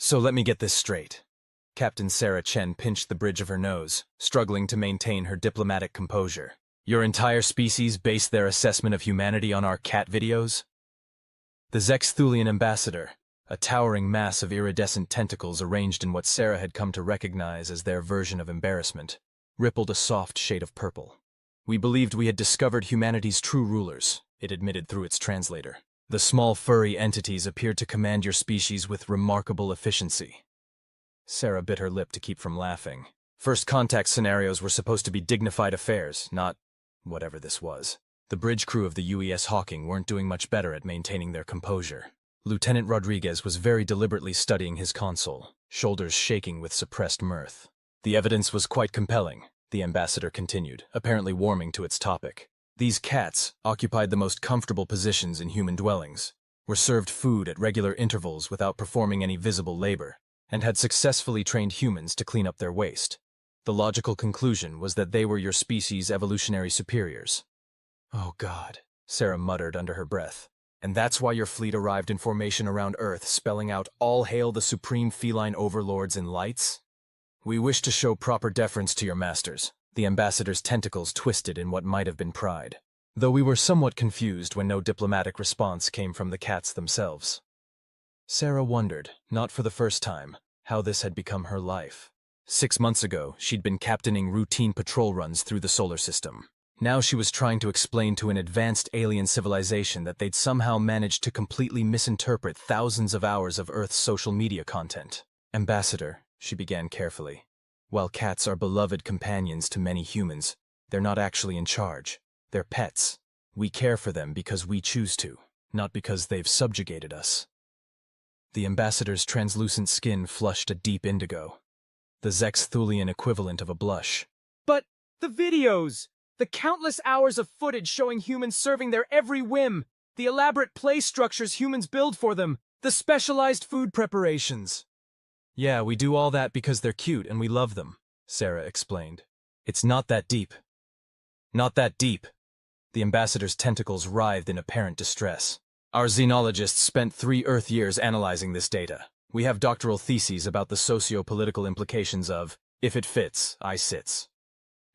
So let me get this straight. Captain Sarah Chen pinched the bridge of her nose, struggling to maintain her diplomatic composure. Your entire species based their assessment of humanity on our cat videos? The Zexthulian ambassador, a towering mass of iridescent tentacles arranged in what Sarah had come to recognize as their version of embarrassment, rippled a soft shade of purple. We believed we had discovered humanity's true rulers, it admitted through its translator. The small furry entities appeared to command your species with remarkable efficiency. Sarah bit her lip to keep from laughing. First contact scenarios were supposed to be dignified affairs, not whatever this was. The bridge crew of the UES Hawking weren't doing much better at maintaining their composure. Lieutenant Rodriguez was very deliberately studying his console, shoulders shaking with suppressed mirth. The evidence was quite compelling, the ambassador continued, apparently warming to its topic. These cats occupied the most comfortable positions in human dwellings, were served food at regular intervals without performing any visible labor, and had successfully trained humans to clean up their waste. The logical conclusion was that they were your species' evolutionary superiors. Oh God, Sarah muttered under her breath. And that's why your fleet arrived in formation around Earth, spelling out, "All hail the supreme feline overlords in lights"? We wish to show proper deference to your masters. The ambassador's tentacles twisted in what might have been pride, though we were somewhat confused when no diplomatic response came from the cats themselves. Sarah wondered, not for the first time, how this had become her life. 6 months ago, she'd been captaining routine patrol runs through the solar system. Now she was trying to explain to an advanced alien civilization that they'd somehow managed to completely misinterpret thousands of hours of Earth's social media content. Ambassador, she began carefully. While cats are beloved companions to many humans, they're not actually in charge. They're pets. We care for them because we choose to, not because they've subjugated us. The ambassador's translucent skin flushed a deep indigo, the Zexthulian equivalent of a blush. But the videos! The countless hours of footage showing humans serving their every whim! The elaborate play structures humans build for them! The specialized food preparations! Yeah, we do all that because they're cute and we love them, Sarah explained. It's not that deep. Not that deep. The ambassador's tentacles writhed in apparent distress. Our xenologists spent 3 Earth years analyzing this data. We have doctoral theses about the socio-political implications of, if it fits, I sits.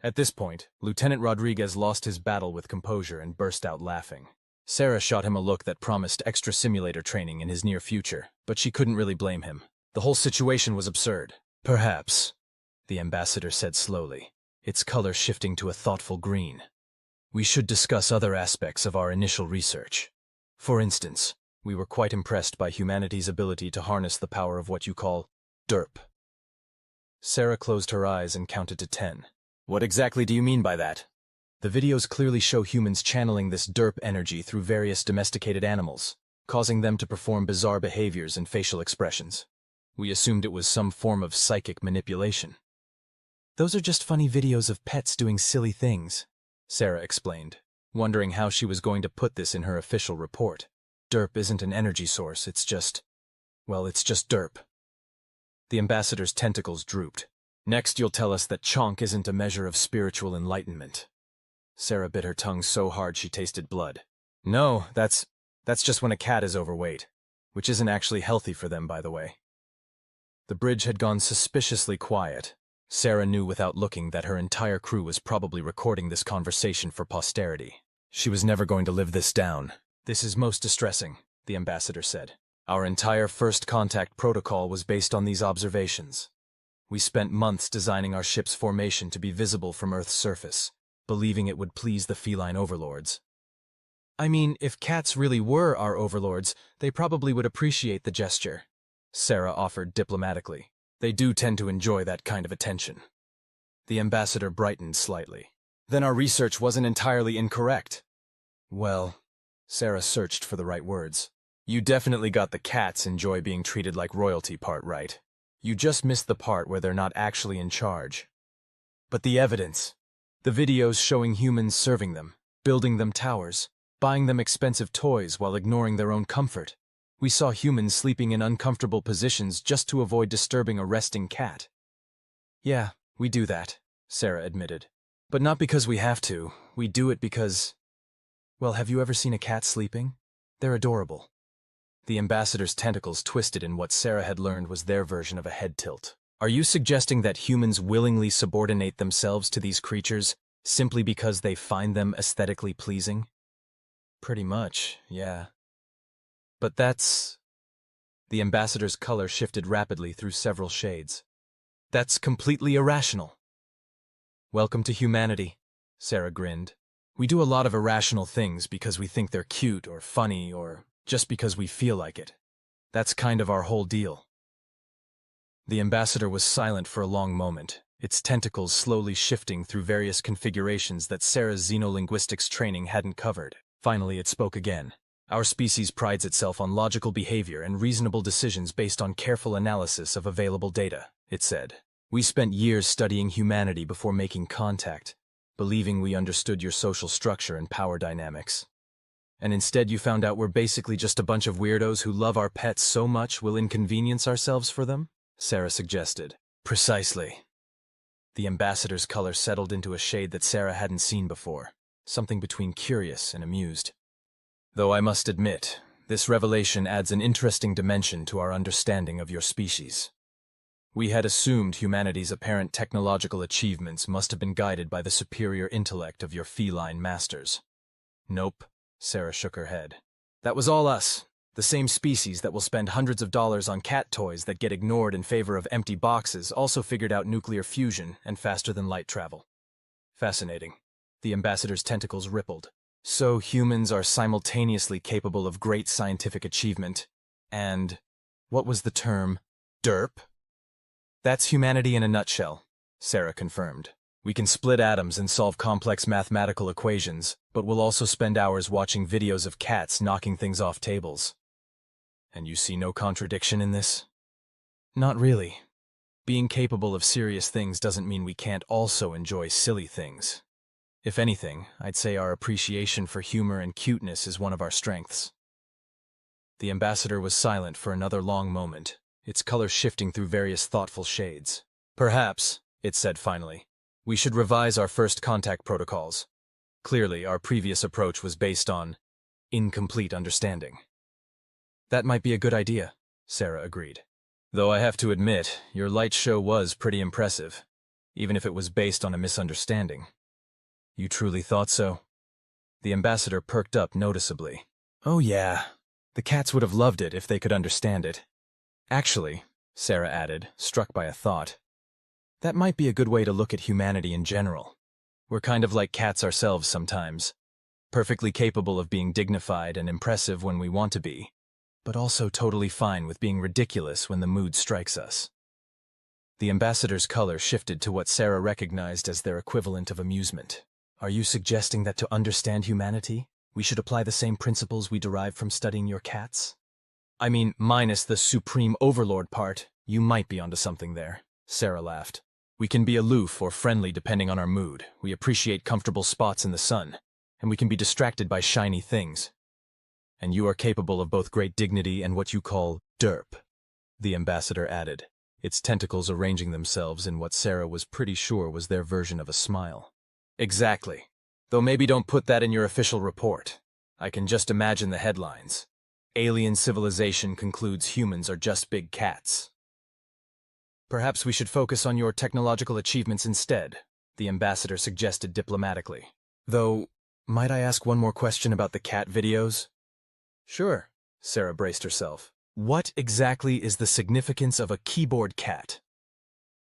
At this point, Lieutenant Rodriguez lost his battle with composure and burst out laughing. Sarah shot him a look that promised extra simulator training in his near future, but she couldn't really blame him. The whole situation was absurd. Perhaps, the ambassador said slowly, its color shifting to a thoughtful green. We should discuss other aspects of our initial research. For instance, we were quite impressed by humanity's ability to harness the power of what you call derp. Sarah closed her eyes and counted to 10. What exactly do you mean by that? The videos clearly show humans channeling this derp energy through various domesticated animals, causing them to perform bizarre behaviors and facial expressions. We assumed it was some form of psychic manipulation. Those are just funny videos of pets doing silly things, Sarah explained, wondering how she was going to put this in her official report. Derp isn't an energy source, it's just derp. The ambassador's tentacles drooped. Next you'll tell us that chonk isn't a measure of spiritual enlightenment. Sarah bit her tongue so hard she tasted blood. No, that's just when a cat is overweight, which isn't actually healthy for them, by the way. The bridge had gone suspiciously quiet. Sarah knew without looking that her entire crew was probably recording this conversation for posterity. She was never going to live this down. This is most distressing, the ambassador said. Our entire first contact protocol was based on these observations. We spent months designing our ship's formation to be visible from Earth's surface, believing it would please the feline overlords. I mean, if cats really were our overlords, they probably would appreciate the gesture, Sarah offered diplomatically. They do tend to enjoy that kind of attention. The ambassador brightened slightly. Then our research wasn't entirely incorrect. Well, Sarah searched for the right words. You definitely got the cats enjoy being treated like royalty part right. You just missed the part where they're not actually in charge. But the evidence. The videos showing humans serving them, building them towers, buying them expensive toys while ignoring their own comfort. We saw humans sleeping in uncomfortable positions just to avoid disturbing a resting cat. Yeah, we do that, Sarah admitted. But not because we have to. We do it because... Well, have you ever seen a cat sleeping? They're adorable. The ambassador's tentacles twisted in what Sarah had learned was their version of a head tilt. Are you suggesting that humans willingly subordinate themselves to these creatures simply because they find them aesthetically pleasing? Pretty much, yeah. But that's... The ambassador's color shifted rapidly through several shades. That's completely irrational. Welcome to humanity, Sarah grinned. We do a lot of irrational things because we think they're cute or funny or just because we feel like it. That's kind of our whole deal. The ambassador was silent for a long moment, its tentacles slowly shifting through various configurations that Sarah's xenolinguistics training hadn't covered. Finally, it spoke again. Our species prides itself on logical behavior and reasonable decisions based on careful analysis of available data, it said. We spent years studying humanity before making contact, believing we understood your social structure and power dynamics. And instead you found out we're basically just a bunch of weirdos who love our pets so much we'll inconvenience ourselves for them? Sarah suggested. Precisely. The ambassador's color settled into a shade that Sarah hadn't seen before, something between curious and amused. Though I must admit, this revelation adds an interesting dimension to our understanding of your species. We had assumed humanity's apparent technological achievements must have been guided by the superior intellect of your feline masters. Nope, Sarah shook her head. That was all us, the same species that will spend hundreds of dollars on cat toys that get ignored in favor of empty boxes also figured out nuclear fusion and faster-than-light travel. Fascinating. The ambassador's tentacles rippled. So humans are simultaneously capable of great scientific achievement and, what was the term, derp? That's humanity in a nutshell, Sarah confirmed. We can split atoms and solve complex mathematical equations, but we'll also spend hours watching videos of cats knocking things off tables. And you see no contradiction in this? Not really. Being capable of serious things doesn't mean we can't also enjoy silly things. If anything, I'd say our appreciation for humor and cuteness is one of our strengths. The ambassador was silent for another long moment, its color shifting through various thoughtful shades. Perhaps, it said finally, we should revise our first contact protocols. Clearly, our previous approach was based on incomplete understanding. That might be a good idea, Sarah agreed. Though I have to admit, your light show was pretty impressive, even if it was based on a misunderstanding. You truly thought so? The ambassador perked up noticeably. Oh yeah, the cats would have loved it if they could understand it. Actually, Sarah added, struck by a thought, that might be a good way to look at humanity in general. We're kind of like cats ourselves sometimes, perfectly capable of being dignified and impressive when we want to be, but also totally fine with being ridiculous when the mood strikes us. The ambassador's color shifted to what Sarah recognized as their equivalent of amusement. Are you suggesting that to understand humanity, we should apply the same principles we derive from studying your cats? I mean, minus the supreme overlord part, you might be onto something there, Sarah laughed. We can be aloof or friendly depending on our mood. We appreciate comfortable spots in the sun, and we can be distracted by shiny things. And you are capable of both great dignity and what you call derp, the ambassador added, its tentacles arranging themselves in what Sarah was pretty sure was their version of a smile. Exactly. Though maybe don't put that in your official report. I can just imagine the headlines. Alien civilization concludes humans are just big cats. Perhaps we should focus on your technological achievements instead, the ambassador suggested diplomatically. Though, might I ask one more question about the cat videos? Sure, Sarah braced herself. What exactly is the significance of a keyboard cat?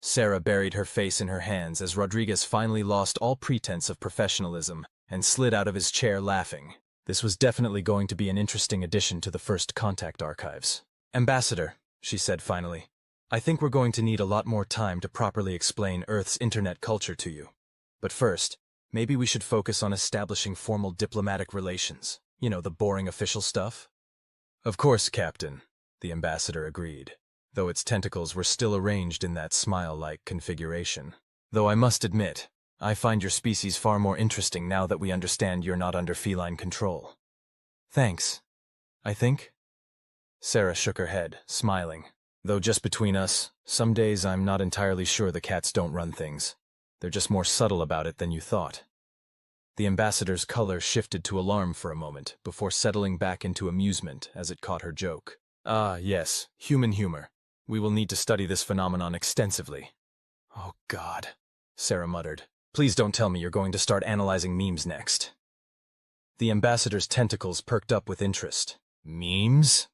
Sarah buried her face in her hands as Rodriguez finally lost all pretense of professionalism and slid out of his chair laughing. This was definitely going to be an interesting addition to the First Contact archives. Ambassador, she said finally, I think we're going to need a lot more time to properly explain Earth's internet culture to you. But first, maybe we should focus on establishing formal diplomatic relations. You know, the boring official stuff. Of course, Captain, the ambassador agreed, though its tentacles were still arranged in that smile-like configuration. Though I must admit, I find your species far more interesting now that we understand you're not under feline control. Thanks, I think. Sarah shook her head, smiling. Though just between us, some days I'm not entirely sure the cats don't run things. They're just more subtle about it than you thought. The ambassador's color shifted to alarm for a moment, before settling back into amusement as it caught her joke. Ah, yes, human humor. We will need to study this phenomenon extensively. Oh, God, Sarah muttered. Please don't tell me you're going to start analyzing memes next. The ambassador's tentacles perked up with interest. Memes?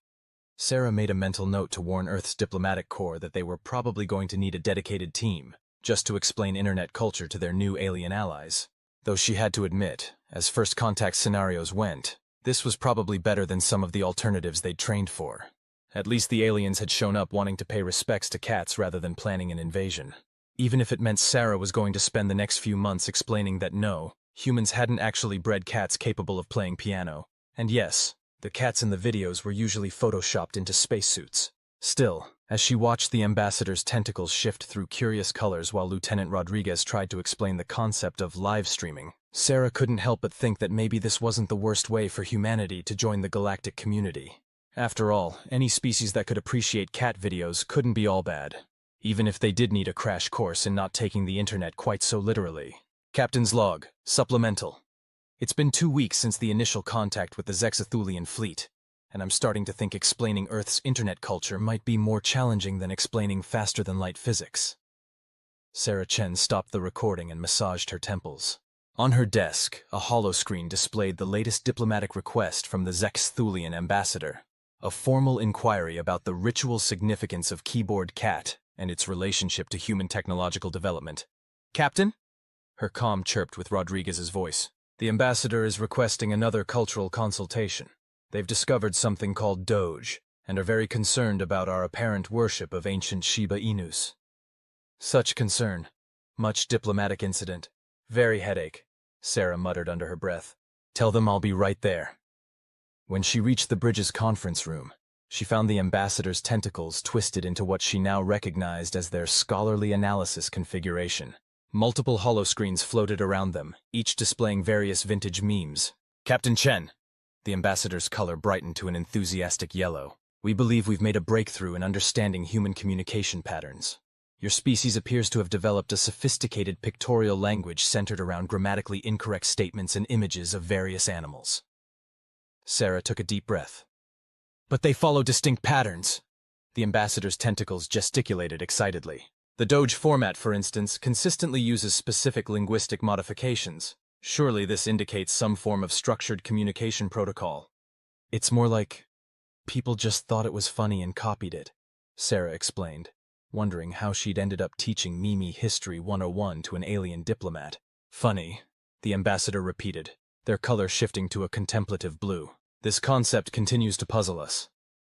Sarah made a mental note to warn Earth's diplomatic corps that they were probably going to need a dedicated team, just to explain internet culture to their new alien allies. Though she had to admit, as first contact scenarios went, this was probably better than some of the alternatives they'd trained for. At least the aliens had shown up wanting to pay respects to cats rather than planning an invasion. Even if it meant Sarah was going to spend the next few months explaining that no, humans hadn't actually bred cats capable of playing piano. And yes, the cats in the videos were usually photoshopped into spacesuits. Still, as she watched the ambassador's tentacles shift through curious colors while Lieutenant Rodriguez tried to explain the concept of live streaming, Sarah couldn't help but think that maybe this wasn't the worst way for humanity to join the galactic community. After all, any species that could appreciate cat videos couldn't be all bad, even if they did need a crash course in not taking the internet quite so literally. Captain's log, supplemental. It's been 2 weeks since the initial contact with the Zexathulian fleet, and I'm starting to think explaining Earth's internet culture might be more challenging than explaining faster-than-light physics. Sarah Chen stopped the recording and massaged her temples. On her desk, a holoscreen displayed the latest diplomatic request from the Zexathulian ambassador. A formal inquiry about the ritual significance of keyboard cat and its relationship to human technological development. Captain? Her comm chirped with Rodriguez's voice. The ambassador is requesting another cultural consultation. They've discovered something called Doge, and are very concerned about our apparent worship of ancient Shiba Inus. Such concern. Much diplomatic incident. Very headache, Sarah muttered under her breath. Tell them I'll be right there. When she reached the bridge's conference room, she found the ambassador's tentacles twisted into what she now recognized as their scholarly analysis configuration. Multiple holoscreens floated around them, each displaying various vintage memes. Captain Chen. The ambassador's color brightened to an enthusiastic yellow. We believe we've made a breakthrough in understanding human communication patterns. Your species appears to have developed a sophisticated pictorial language centered around grammatically incorrect statements and images of various animals. Sarah took a deep breath. But they follow distinct patterns. The ambassador's tentacles gesticulated excitedly. The Doge format, for instance, consistently uses specific linguistic modifications. Surely this indicates some form of structured communication protocol. It's more like people just thought it was funny and copied it, Sarah explained, wondering how she'd ended up teaching Mimi History 101 to an alien diplomat. Funny, the ambassador repeated, their color shifting to a contemplative blue. This concept continues to puzzle us.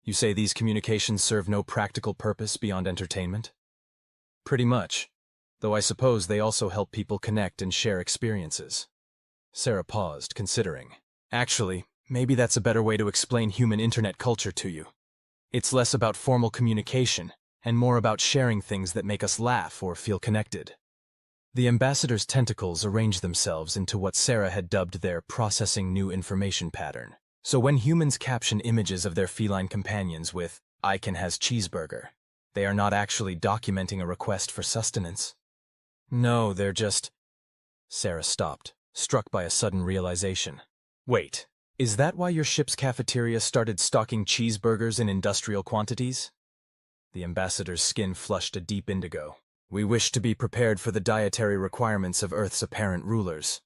You say these communications serve no practical purpose beyond entertainment? Pretty much, though I suppose they also help people connect and share experiences. Sarah paused, considering. Actually, maybe that's a better way to explain human internet culture to you. It's less about formal communication, and more about sharing things that make us laugh or feel connected. The ambassador's tentacles arranged themselves into what Sarah had dubbed their processing new information pattern. So when humans caption images of their feline companions with, "Icon has cheeseburger," they are not actually documenting a request for sustenance. No, they're just... Sarah stopped, struck by a sudden realization. Wait, is that why your ship's cafeteria started stocking cheeseburgers in industrial quantities? The ambassador's skin flushed a deep indigo. We wish to be prepared for the dietary requirements of Earth's apparent rulers.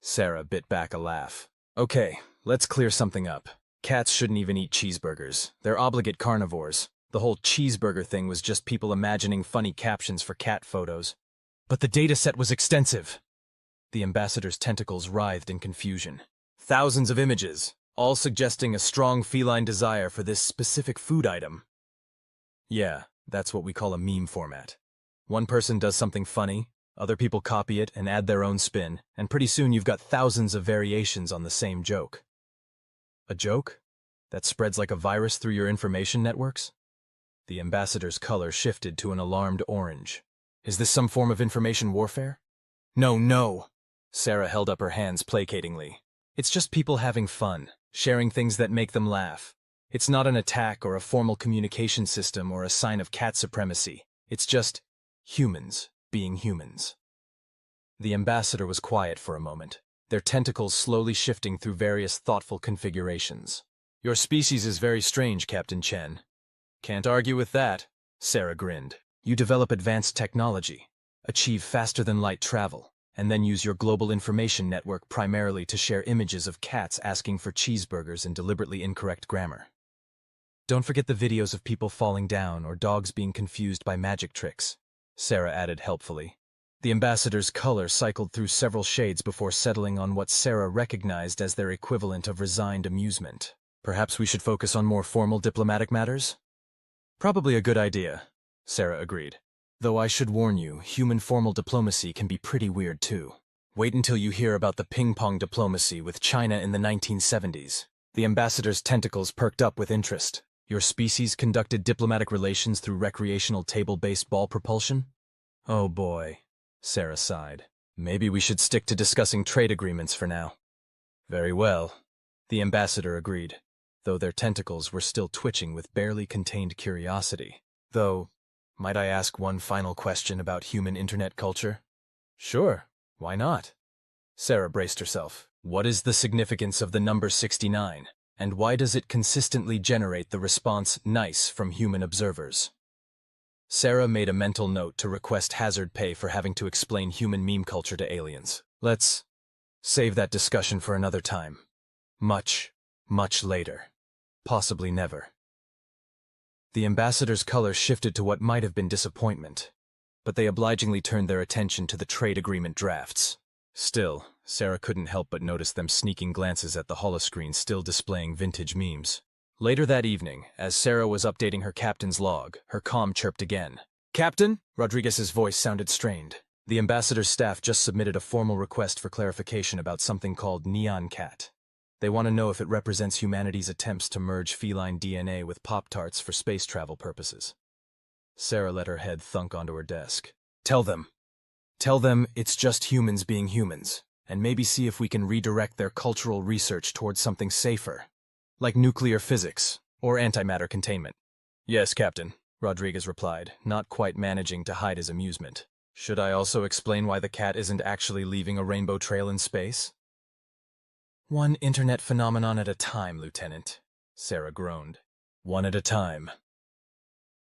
Sarah bit back a laugh. Okay, let's clear something up. Cats shouldn't even eat cheeseburgers. They're obligate carnivores. The whole cheeseburger thing was just people imagining funny captions for cat photos. But the dataset was extensive. The ambassador's tentacles writhed in confusion. Thousands of images, all suggesting a strong feline desire for this specific food item. Yeah, that's what we call a meme format. One person does something funny, other people copy it and add their own spin, and pretty soon you've got thousands of variations on the same joke. A joke? That spreads like a virus through your information networks? The ambassador's color shifted to an alarmed orange. Is this some form of information warfare? No. Sarah held up her hands placatingly. It's just people having fun, sharing things that make them laugh. It's not an attack or a formal communication system or a sign of cat supremacy. It's just humans being humans. The ambassador was quiet for a moment. their tentacles slowly shifting through various thoughtful configurations. "Your species is very strange, Captain Chen." "Can't argue with that," Sarah grinned. "You develop advanced technology, achieve faster-than-light travel, and then use your global information network primarily to share images of cats asking for cheeseburgers in deliberately incorrect grammar. Don't forget the videos of people falling down or dogs being confused by magic tricks," Sarah added helpfully. The ambassador's color cycled through several shades before settling on what Sarah recognized as their equivalent of resigned amusement. "Perhaps we should focus on more formal diplomatic matters?" "Probably a good idea," Sarah agreed. "Though I should warn you, human formal diplomacy can be pretty weird too. Wait until you hear about the ping-pong diplomacy with China in the 1970s. The ambassador's tentacles perked up with interest. "Your species conducted diplomatic relations through recreational table-based ball propulsion?" "Oh boy," Sarah sighed. "Maybe we should stick to discussing trade agreements for now." "Very well," the ambassador agreed, though their tentacles were still twitching with barely contained curiosity. "Though, might I ask one final question about human internet culture?" "Sure, why not?" Sarah braced herself. "What is the significance of the number 69, and why does it consistently generate the response 'nice' from human observers?" Sarah made a mental note to request hazard pay for having to explain human meme culture to aliens. "Let's save that discussion for another time. Much, much later. Possibly never." The ambassador's color shifted to what might have been disappointment, but they obligingly turned their attention to the trade agreement drafts. Still, Sarah couldn't help but notice them sneaking glances at the holoscreen still displaying vintage memes. Later that evening, as Sarah was updating her captain's log, her comm chirped again. "Captain?" Rodriguez's voice sounded strained. The ambassador's staff just submitted a formal request for clarification about something called Neon Cat. They want to know if it represents humanity's attempts to merge feline DNA with Pop-Tarts for space travel purposes. Sarah let her head thunk onto her desk. Tell them it's just humans being humans, and maybe see if we can redirect their cultural research towards something safer, like nuclear physics or antimatter containment." "Yes, Captain," Rodriguez replied, not quite managing to hide his amusement. "Should I also explain why the cat isn't actually leaving a rainbow trail in space?" "One internet phenomenon at a time, Lieutenant," Sarah groaned. "One at a time."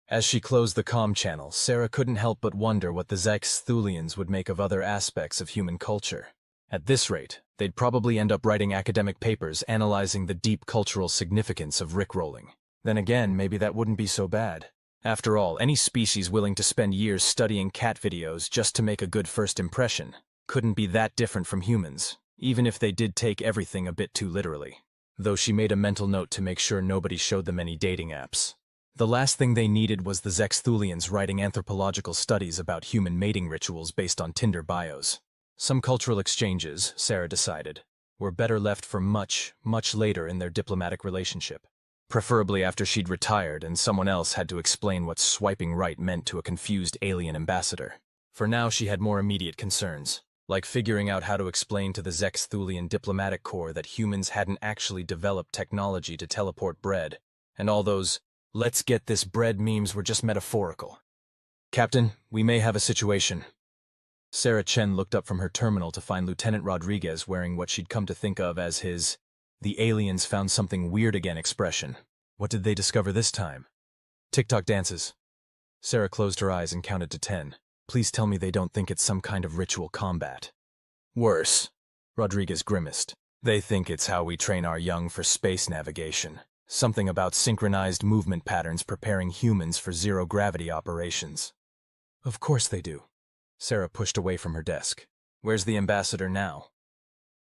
As she closed the comm channel, Sarah couldn't help but wonder what the Xthulians would make of other aspects of human culture. At this rate, they'd probably end up writing academic papers analyzing the deep cultural significance of rickrolling. Then again, maybe that wouldn't be so bad. After all, any species willing to spend years studying cat videos just to make a good first impression couldn't be that different from humans, even if they did take everything a bit too literally. Though she made a mental note to make sure nobody showed them any dating apps. The last thing they needed was the Xthulians writing anthropological studies about human mating rituals based on Tinder bios. Some cultural exchanges, Sarah decided, were better left for much, much later in their diplomatic relationship. Preferably after she'd retired and someone else had to explain what swiping right meant to a confused alien ambassador. For now she had more immediate concerns, like figuring out how to explain to the Xthulian diplomatic corps that humans hadn't actually developed technology to teleport bread, and all those "let's get this bread" memes were just metaphorical. "Captain, we may have a situation." Sarah Chen looked up from her terminal to find Lieutenant Rodriguez wearing what she'd come to think of as his "the aliens found something weird again" expression. What did they discover this time? TikTok dances. Sarah closed her eyes and counted to 10. Please tell me they don't think it's some kind of ritual combat. Worse, Rodriguez grimaced. They think it's how we train our young for space navigation. Something about synchronized movement patterns preparing humans for zero-gravity operations. Of course they do. Sarah pushed away from her desk. Where's the ambassador now?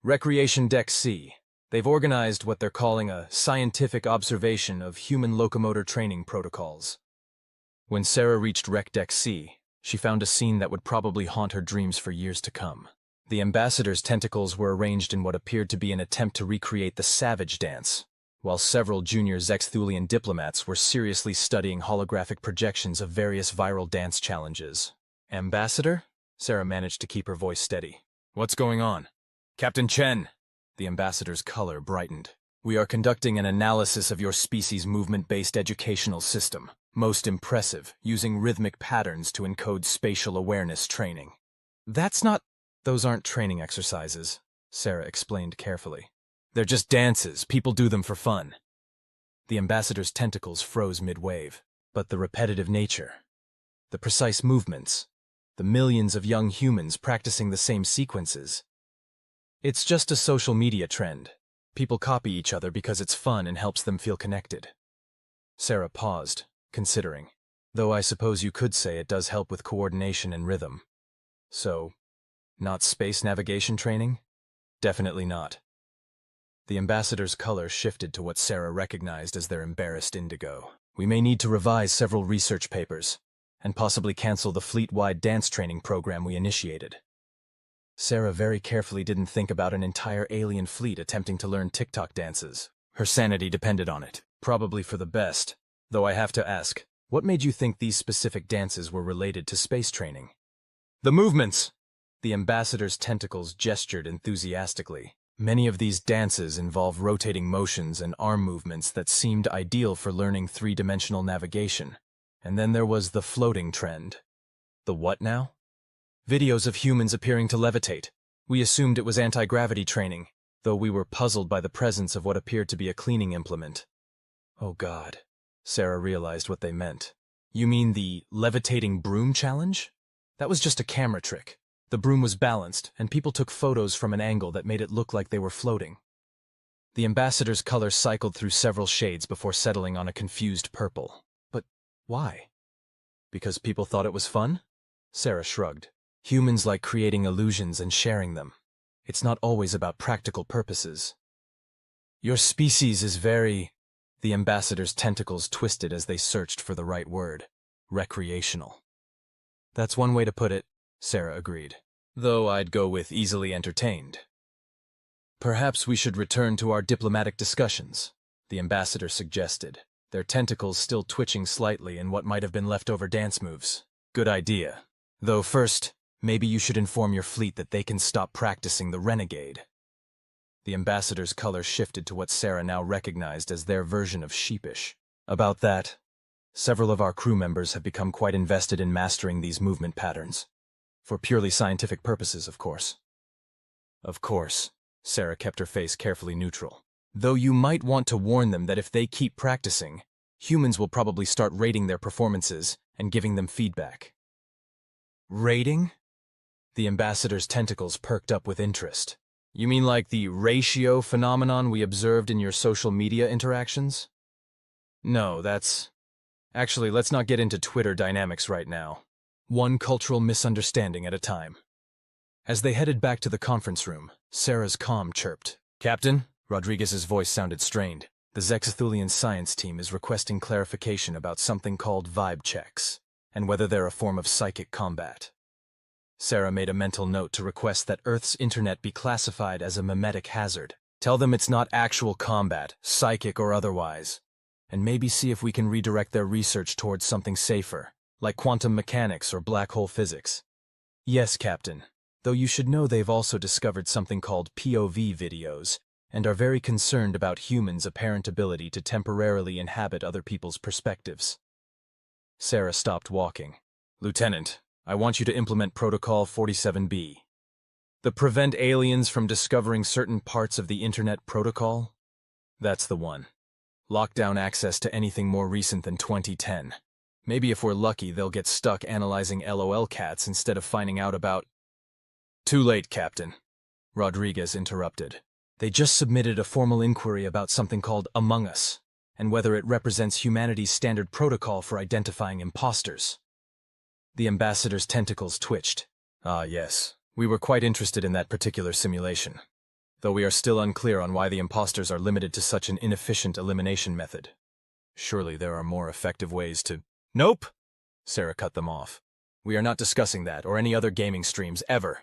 Recreation Deck C. They've organized what they're calling a scientific observation of human locomotor training protocols. When Sarah reached Rec Deck C, she found a scene that would probably haunt her dreams for years to come. The ambassador's tentacles were arranged in what appeared to be an attempt to recreate the Savage Dance, while several junior Xthulian diplomats were seriously studying holographic projections of various viral dance challenges. Ambassador? Sarah managed to keep her voice steady. What's going on? Captain Chen! The ambassador's color brightened. We are conducting an analysis of your species' movement-based educational system. Most impressive, using rhythmic patterns to encode spatial awareness training. Those aren't training exercises, Sarah explained carefully. They're just dances, people do them for fun. The ambassador's tentacles froze mid-wave, but the repetitive nature, the precise movements, the millions of young humans practicing the same sequences. It's just a social media trend. People copy each other because it's fun and helps them feel connected. Sarah paused, considering. Though I suppose you could say it does help with coordination and rhythm. So, not space navigation training? Definitely not. The ambassador's color shifted to what Sarah recognized as their embarrassed indigo. We may need to revise several research papers, and possibly cancel the fleet-wide dance training program we initiated. Sarah very carefully didn't think about an entire alien fleet attempting to learn TikTok dances. Her sanity depended on it, probably for the best. Though I have to ask, what made you think these specific dances were related to space training? The movements! The ambassador's tentacles gestured enthusiastically. Many of these dances involve rotating motions and arm movements that seemed ideal for learning three-dimensional navigation. And then there was the floating trend. The what now? Videos of humans appearing to levitate. We assumed it was anti-gravity training, though we were puzzled by the presence of what appeared to be a cleaning implement. Oh God. Sarah realized what they meant. You mean the levitating broom challenge? That was just a camera trick. The broom was balanced, and people took photos from an angle that made it look like they were floating. The ambassador's color cycled through several shades before settling on a confused purple. But why? Because people thought it was fun? Sarah shrugged. Humans like creating illusions and sharing them. It's not always about practical purposes. Your species is very... The ambassador's tentacles twisted as they searched for the right word. Recreational. That's one way to put it, Sarah agreed. Though I'd go with easily entertained. Perhaps we should return to our diplomatic discussions, the ambassador suggested, their tentacles still twitching slightly in what might have been leftover dance moves. Good idea. Though first, maybe you should inform your fleet that they can stop practicing the renegade. The ambassador's color shifted to what Sarah now recognized as their version of sheepish. About that, several of our crew members have become quite invested in mastering these movement patterns. For purely scientific purposes, of course. Of course, Sarah kept her face carefully neutral. Though you might want to warn them that if they keep practicing, humans will probably start rating their performances and giving them feedback. Rating? The ambassador's tentacles perked up with interest. You mean like the ratio phenomenon we observed in your social media interactions? No, that's... Actually, let's not get into Twitter dynamics right now. One cultural misunderstanding at a time. As they headed back to the conference room, Sarah's comm chirped. Captain? Rodriguez's voice sounded strained. The Zexathulian science team is requesting clarification about something called vibe checks, and whether they're a form of psychic combat. Sarah made a mental note to request that Earth's internet be classified as a mimetic hazard. Tell them it's not actual combat, psychic or otherwise, and maybe see if we can redirect their research towards something safer, like quantum mechanics or black hole physics. Yes, Captain. Though you should know they've also discovered something called POV videos, and are very concerned about humans' apparent ability to temporarily inhabit other people's perspectives. Sarah stopped walking. Lieutenant, I want you to implement Protocol 47B. The Prevent Aliens from Discovering Certain Parts of the Internet Protocol? That's the one. Lock down access to anything more recent than 2010. Maybe if we're lucky, they'll get stuck analyzing LOL cats instead of finding out about... Too late, Captain. Rodriguez interrupted. They just submitted a formal inquiry about something called Among Us, and whether it represents humanity's standard protocol for identifying imposters. The ambassador's tentacles twitched. Ah, yes. We were quite interested in that particular simulation, though we are still unclear on why the imposters are limited to such an inefficient elimination method. Surely there are more effective ways to... Nope! Sarah cut them off. We are not discussing that or any other gaming streams ever.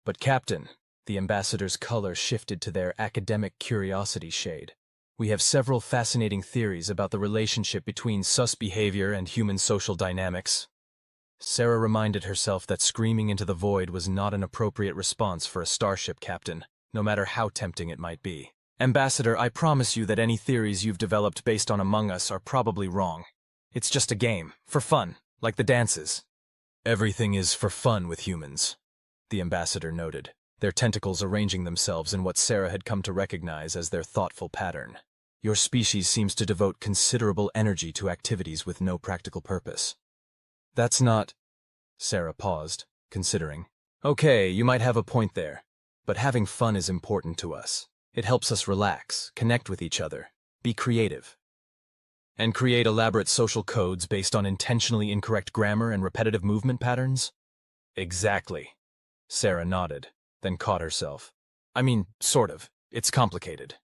But Captain, the ambassador's color shifted to their academic curiosity shade. We have several fascinating theories about the relationship between sus behavior and human social dynamics. Sarah reminded herself that screaming into the void was not an appropriate response for a starship captain, no matter how tempting it might be. Ambassador, I promise you that any theories you've developed based on Among Us are probably wrong. It's just a game, for fun, like the dances. Everything is for fun with humans, the ambassador noted. their tentacles arranging themselves in what Sarah had come to recognize as their thoughtful pattern. Your species seems to devote considerable energy to activities with no practical purpose. That's not... Sarah paused, considering. Okay, you might have a point there, but having fun is important to us. It helps us relax, connect with each other, be creative, and create elaborate social codes based on intentionally incorrect grammar and repetitive movement patterns? Exactly. Sarah nodded, then caught herself. I mean, sort of. It's complicated.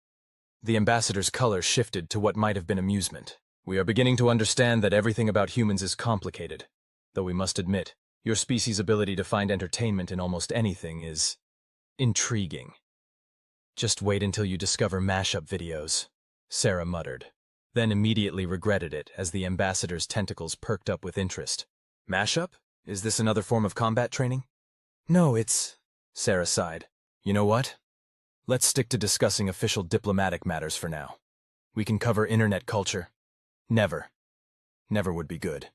The ambassador's color shifted to what might have been amusement. We are beginning to understand that everything about humans is complicated, though we must admit, your species' ability to find entertainment in almost anything is intriguing. Just wait until you discover mashup videos, Sarah muttered, then immediately regretted it as the ambassador's tentacles perked up with interest. Mashup? Is this another form of combat training? No, it's... Sarah sighed. You know what? Let's stick to discussing official diplomatic matters for now. We can cover internet culture. Never. Never would be good.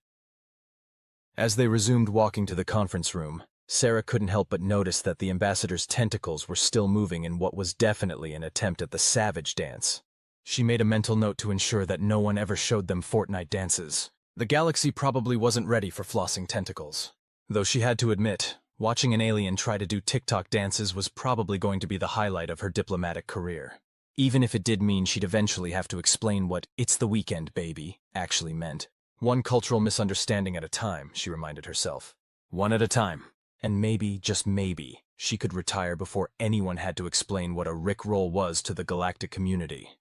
As they resumed walking to the conference room, Sarah couldn't help but notice that the ambassador's tentacles were still moving in what was definitely an attempt at the savage dance. She made a mental note to ensure that no one ever showed them Fortnite dances. The galaxy probably wasn't ready for flossing tentacles. Though she had to admit, watching an alien try to do TikTok dances was probably going to be the highlight of her diplomatic career. Even if it did mean she'd eventually have to explain what "it's the weekend, baby" actually meant. One cultural misunderstanding at a time, she reminded herself. One at a time. And maybe, just maybe, she could retire before anyone had to explain what a Rickroll was to the galactic community.